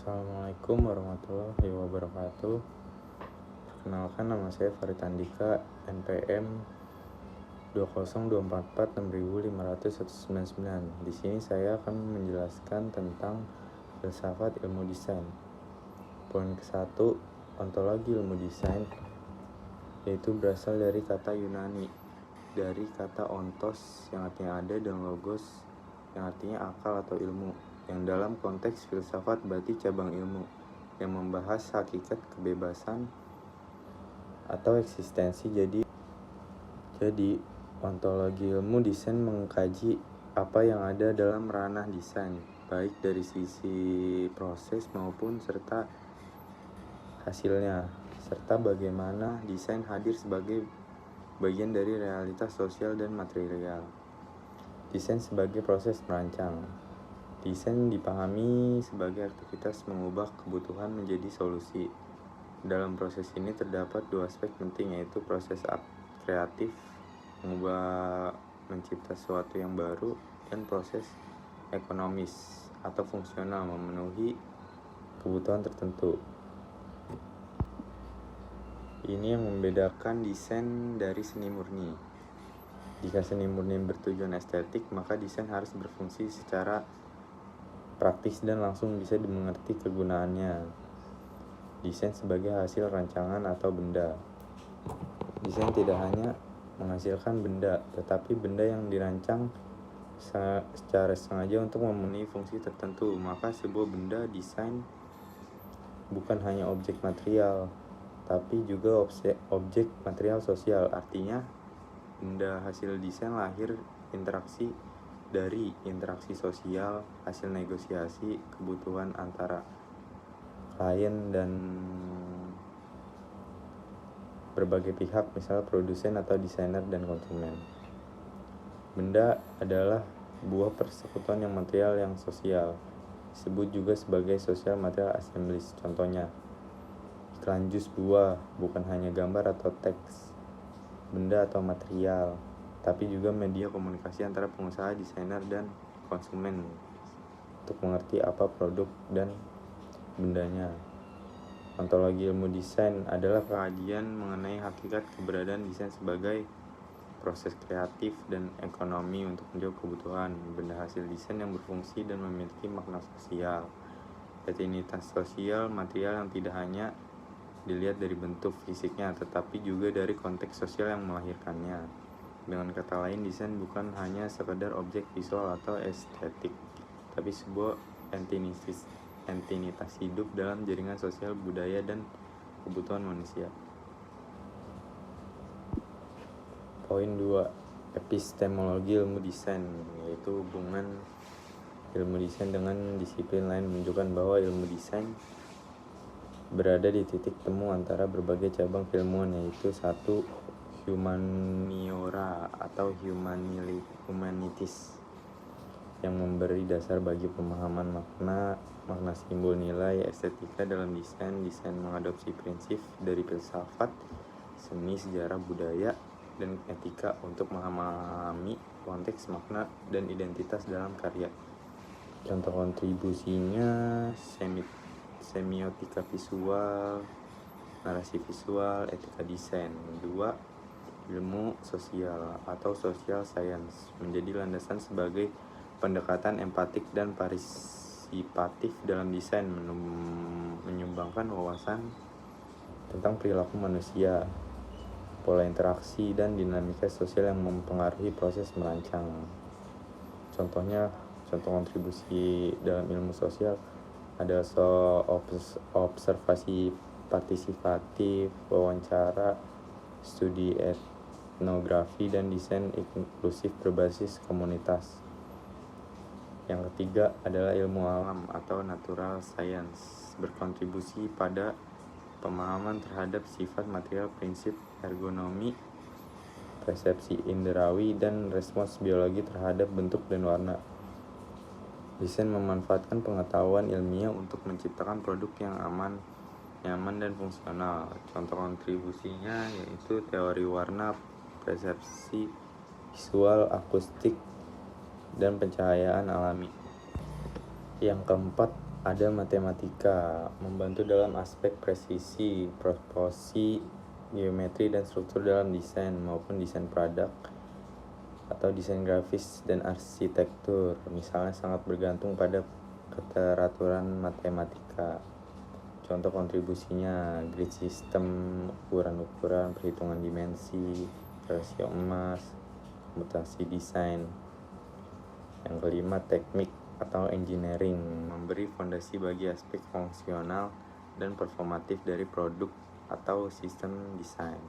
Assalamualaikum warahmatullahi wabarakatuh. Perkenalkan, nama saya Farid Andika, NPM 202446599. Di sini saya akan menjelaskan tentang filsafat ilmu desain. Poin ke-1, ontologi ilmu desain, yaitu berasal dari kata Yunani, dari kata ontos yang artinya ada dan logos yang artinya akal atau ilmu, yang dalam konteks filsafat berarti cabang ilmu yang membahas hakikat kebebasan atau eksistensi. Jadi ontologi ilmu desain mengkaji apa yang ada dalam ranah desain, baik dari sisi proses maupun serta hasilnya, serta bagaimana desain hadir sebagai bagian dari realitas sosial dan material. Desain sebagai proses merancang. Desain dipahami sebagai aktivitas mengubah kebutuhan menjadi solusi. Dalam proses ini terdapat dua aspek penting, yaitu proses kreatif, mencipta sesuatu yang baru, dan proses ekonomis atau fungsional, memenuhi kebutuhan tertentu. Ini yang membedakan desain dari seni murni. Jika seni murni bertujuan estetik, maka desain harus berfungsi secara praktis dan langsung bisa dimengerti kegunaannya. Desain sebagai hasil rancangan atau benda. Desain tidak hanya menghasilkan benda, tetapi benda yang dirancang secara sengaja untuk memenuhi fungsi tertentu. Maka sebuah benda desain bukan hanya objek material, tapi juga objek material sosial. Artinya, benda hasil desain lahir dari interaksi sosial, hasil negosiasi kebutuhan antara klien dan berbagai pihak, misal produsen atau desainer dan konsumen. Benda adalah buah persekutuan yang material yang sosial, disebut juga sebagai social material assemblies. Contohnya, iklan jus buah bukan hanya gambar atau teks, benda atau material, tapi juga media komunikasi antara pengusaha, desainer, dan konsumen untuk mengerti apa produk dan bendanya. Ontologi ilmu desain adalah kajian mengenai hakikat keberadaan desain sebagai proses kreatif dan ekonomi untuk menjawab kebutuhan benda hasil desain yang berfungsi dan memiliki makna sosial. Rutinitas sosial material yang tidak hanya dilihat dari bentuk fisiknya, tetapi juga dari konteks sosial yang melahirkannya. Dengan kata lain, desain bukan hanya sekedar objek visual atau estetik, tapi sebuah entitas hidup dalam jaringan sosial, budaya, dan kebutuhan manusia. Poin 2, epistemologi ilmu desain, yaitu hubungan ilmu desain dengan disiplin lain, menunjukkan bahwa ilmu desain berada di titik temu antara berbagai cabang keilmuan, yaitu 1. Humaniora atau humanities, yang memberi dasar bagi pemahaman makna simbol, nilai, estetika dalam desain. Desain mengadopsi prinsip dari filsafat, seni, sejarah, budaya, dan etika untuk memahami konteks, makna, dan identitas dalam karya. Contoh kontribusinya: semiotika visual, narasi visual, etika desain. 2. Ilmu sosial atau social science menjadi landasan sebagai pendekatan empatik dan partisipatif dalam desain, menyumbangkan wawasan tentang perilaku manusia, pola interaksi, dan dinamika sosial yang mempengaruhi proses merancang. Contoh kontribusi dalam ilmu sosial ada observasi partisipatif, wawancara, studi etnografi, dan desain inklusif berbasis komunitas. Yang ketiga adalah ilmu alam atau natural science, berkontribusi pada pemahaman terhadap sifat material, prinsip ergonomi, persepsi indrawi, dan respons biologi terhadap bentuk dan warna. Desain memanfaatkan pengetahuan ilmiah untuk menciptakan produk yang aman, nyaman, dan fungsional. Contoh kontribusinya yaitu teori warna, persepsi visual, akustik, dan pencahayaan alami. Yang keempat, Ada matematika, membantu dalam aspek presisi, proporsi, geometri, dan struktur dalam desain maupun desain produk atau desain grafis dan arsitektur. Misalnya sangat bergantung pada keteraturan matematika. Contoh kontribusinya, grid system, ukuran-ukuran, perhitungan dimensi, rasio emas, komputasi desain. Yang kelima, teknik atau engineering, memberi fondasi bagi aspek fungsional dan performatif dari produk atau sistem desain.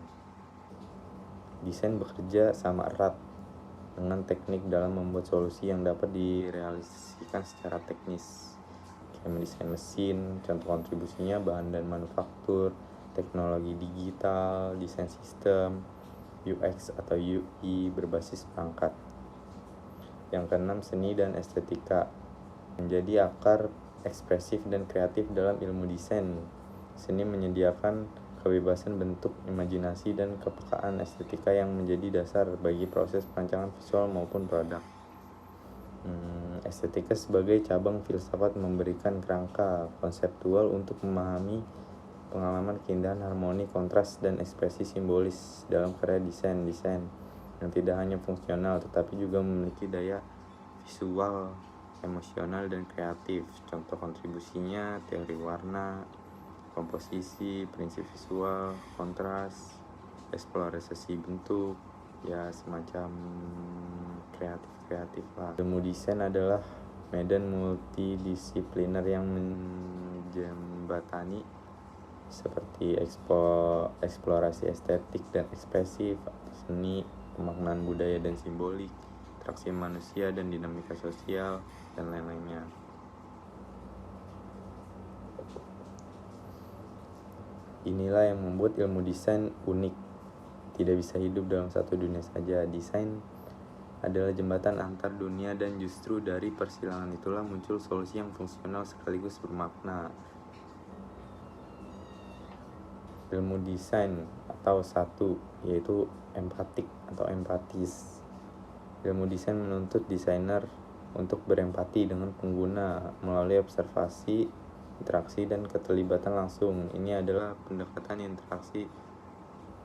Desain bekerja sama erat dengan teknik dalam membuat solusi yang dapat direalisasikan secara teknis. Kayak mendesain mesin, contoh kontribusinya bahan dan manufaktur, teknologi digital, desain sistem, UX atau UI berbasis perangkat. Yang keenam, seni dan estetika, menjadi akar ekspresif dan kreatif dalam ilmu desain. Seni menyediakan kebebasan bentuk, imajinasi, dan kepekaan estetika yang menjadi dasar bagi proses perancangan visual maupun produk. Estetika sebagai cabang filsafat memberikan kerangka konseptual untuk memahami pengalaman keindahan, harmoni, kontras, dan ekspresi simbolis dalam karya desain yang tidak hanya fungsional tetapi juga memiliki daya visual, emosional, dan kreatif. Contoh kontribusinya teori warna, komposisi, prinsip visual, kontras, eksplorasi bentuk, ya semacam kreatif lah. Ilmu desain adalah medan multidisipliner yang menjembatani seperti eksplorasi estetik dan ekspresif, seni, pemaknaan budaya dan simbolik, interaksi manusia dan dinamika sosial, dan lain-lainnya. Inilah yang membuat ilmu desain unik, tidak bisa hidup dalam satu dunia saja. Desain adalah jembatan antar dunia dan justru dari persilangan itulah muncul solusi yang fungsional sekaligus bermakna. Ilmu desain atau satu, yaitu empatik atau empatis. Ilmu desain menuntut desainer untuk berempati dengan pengguna melalui observasi, interaksi, dan keterlibatan langsung. Ini adalah pendekatan interaksi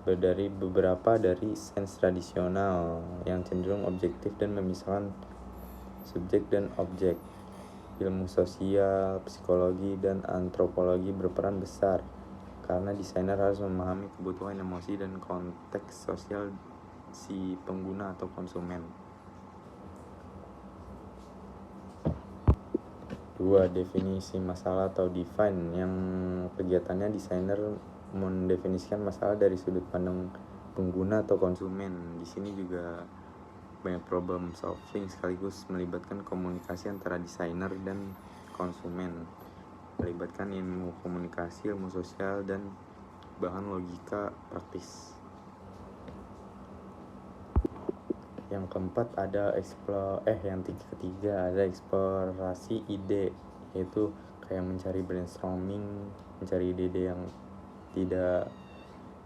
dari beberapa dari sains tradisional yang cenderung objektif dan memisahkan subjek dan objek. Ilmu sosial, psikologi, dan antropologi berperan besar karena desainer harus memahami kebutuhan emosi dan konteks sosial si pengguna atau konsumen. 2. Definisi masalah atau define, yang kegiatannya desainer mendefinisikan masalah dari sudut pandang pengguna atau konsumen. Di sini juga banyak problem solving sekaligus melibatkan komunikasi antara desainer dan konsumen, melibatkan ilmu komunikasi, ilmu sosial, dan bahan logika praktis. Yang keempat ada ketiga ada eksplorasi ide, yaitu kayak mencari brainstorming, mencari ide yang tidak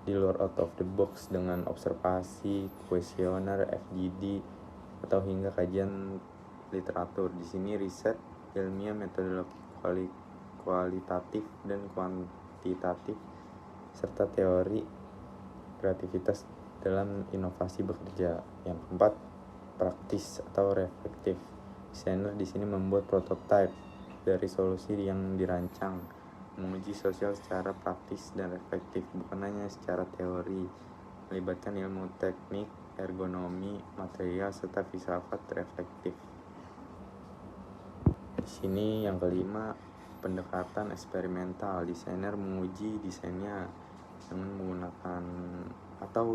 di luar out of the box dengan observasi, kuesioner, FGD, atau hingga kajian literatur. Di sini riset ilmiah, metodologi kualitatif dan kuantitatif, serta teori kreativitas dalam inovasi bekerja. Yang keempat, praktis atau reflektif. Desainer di sini membuat prototipe dari solusi yang dirancang, menguji sosial secara praktis dan reflektif, bukan hanya secara teori, melibatkan ilmu teknik, ergonomi, material, serta filsafat reflektif. Di sini yang kelima, pendekatan eksperimental. Desainer menguji desainnya dengan menggunakan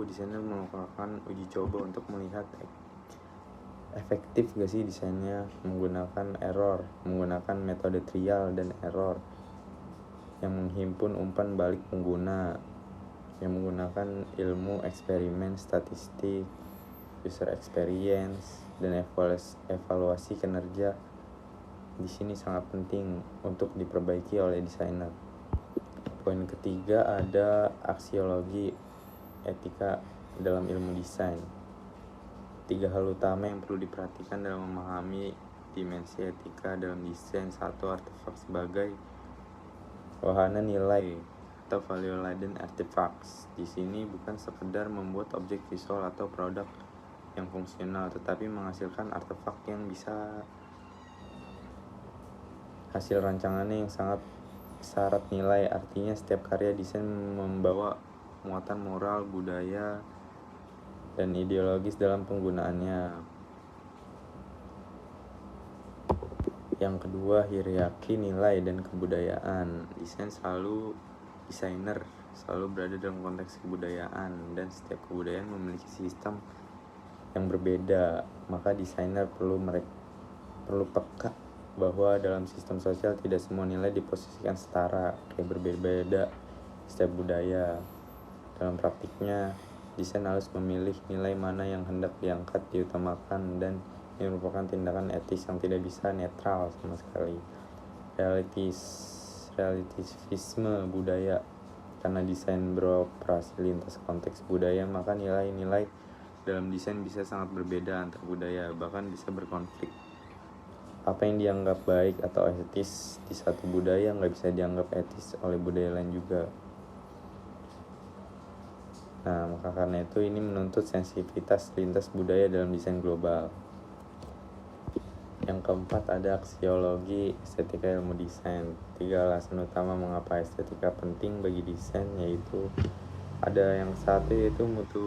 desainer melakukan uji coba untuk melihat efektif gak sih desainnya, menggunakan metode trial dan error, yang menghimpun umpan balik pengguna, yang menggunakan ilmu eksperimen, statistik, user experience, dan evaluasi kinerja. Di sini sangat penting untuk diperbaiki oleh desainer. Poin ketiga ada aksiologi etika dalam ilmu desain. 3 hal utama yang perlu diperhatikan dalam memahami dimensi etika dalam desain satu artefak sebagai wahana nilai atau value-laden artifacts. Di sini bukan sekedar membuat objek visual atau produk yang fungsional, tetapi menghasilkan artefak yang bisa hasil rancangannya yang sangat syarat nilai. Artinya setiap karya desain membawa muatan moral, budaya, dan ideologis dalam penggunaannya. Yang kedua, hierarki nilai dan kebudayaan. Desainer selalu berada dalam konteks kebudayaan, dan setiap kebudayaan memiliki sistem yang berbeda. Maka desainer perlu peka bahwa dalam sistem sosial tidak semua nilai diposisikan setara, kayak berbeda-beda setiap budaya. Dalam praktiknya, desain harus memilih nilai mana yang hendak diangkat, diutamakan, dan ini merupakan tindakan etis yang tidak bisa netral sama sekali. Relativisme budaya. Karena desain beroperasi lintas konteks budaya, maka nilai-nilai dalam desain bisa sangat berbeda antar budaya, bahkan bisa berkonflik. Apa yang dianggap baik atau etis di satu budaya nggak bisa dianggap etis oleh budaya lain juga. Nah, maka karena itu ini menuntut sensitivitas lintas budaya dalam desain global. Yang keempat ada aksiologi estetika ilmu desain. 3 alasan utama mengapa estetika penting bagi desain, yaitu ada yang satu yaitu mutu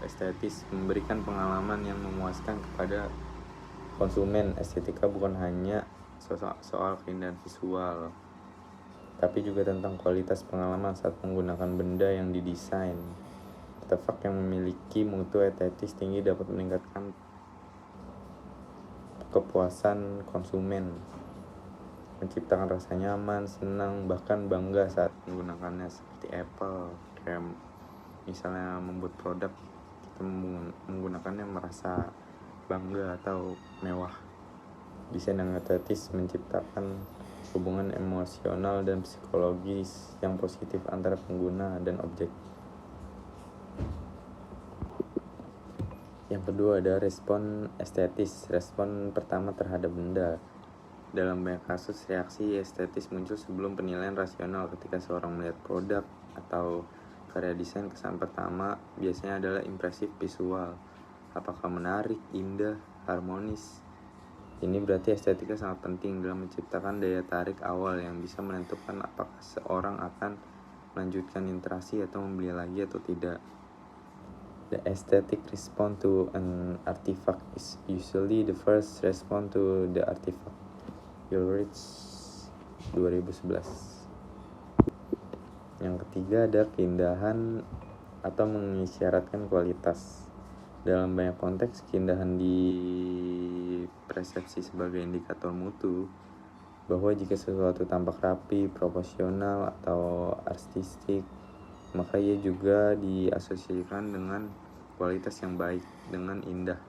estetis, memberikan pengalaman yang memuaskan kepada konsumen. Estetika bukan hanya soal keindahan visual, tapi juga tentang kualitas pengalaman saat menggunakan benda yang didesain. Artefak yang memiliki mutu estetis tinggi dapat meningkatkan kepuasan konsumen, menciptakan rasa nyaman, senang, bahkan bangga saat menggunakannya. Seperti Apple, kayak misalnya membuat produk, kita menggunakannya merasa bangga atau mewah. Desain yang estetis menciptakan hubungan emosional dan psikologis yang positif antara pengguna dan objek. Yang kedua ada respon estetis. Respon pertama terhadap benda. Dalam banyak kasus, reaksi estetis muncul sebelum penilaian rasional. Ketika seorang melihat produk atau karya desain, kesan pertama biasanya adalah impresif visual. Apakah menarik, indah, harmonis? Ini berarti estetika sangat penting dalam menciptakan daya tarik awal yang bisa menentukan apakah seorang akan melanjutkan interaksi atau membeli lagi atau tidak. The aesthetic response to an artifact is usually the first response to the artifact. Ulrich 2011. Yang ketiga ada keindahan atau mengisyaratkan kualitas. Dalam banyak konteks, keindahan dipersepsi sebagai indikator mutu, bahwa jika sesuatu tampak rapi, proporsional, atau artistik, maka ia juga diasosiasikan dengan kualitas yang baik. Dengan indah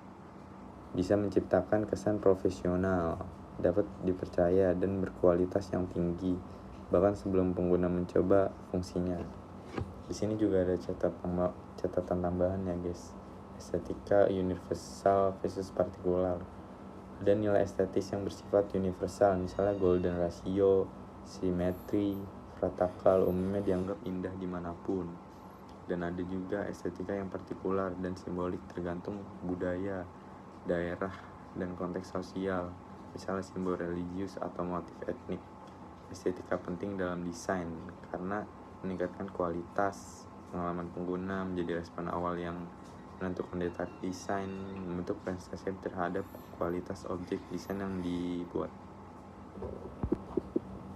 bisa menciptakan kesan profesional, dapat dipercaya, dan berkualitas yang tinggi bahkan sebelum pengguna mencoba fungsinya. Di sini juga ada catatan tambahan ya guys. Estetika universal versus partikular. Ada nilai estetis yang bersifat universal, misalnya golden ratio, simetri, vertikal, umumnya dianggap indah dimanapun. Dan ada juga estetika yang partikular dan simbolik, tergantung budaya, daerah, dan konteks sosial, misalnya simbol religius atau motif etnik. Estetika penting dalam desain karena meningkatkan kualitas pengalaman pengguna, menjadi respon awal yang menentukan detail desain, membentuk persepsi terhadap kualitas objek desain yang dibuat.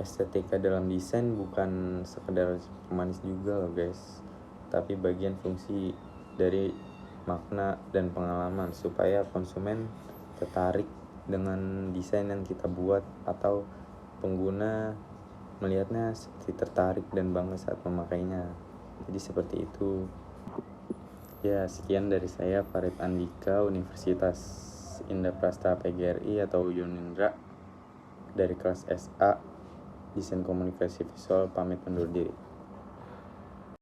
Estetika dalam desain bukan sekedar pemanis juga loh guys, tapi bagian fungsi dari makna dan pengalaman supaya konsumen tertarik dengan desain yang kita buat, atau pengguna melihatnya seperti tertarik dan bangga saat memakainya. Jadi seperti itu. Ya, sekian dari saya, Farid Andika, Universitas Indraprasta PGRI atau Yunindra, dari kelas SA Desain Komunikasi Visual, pamit undur diri.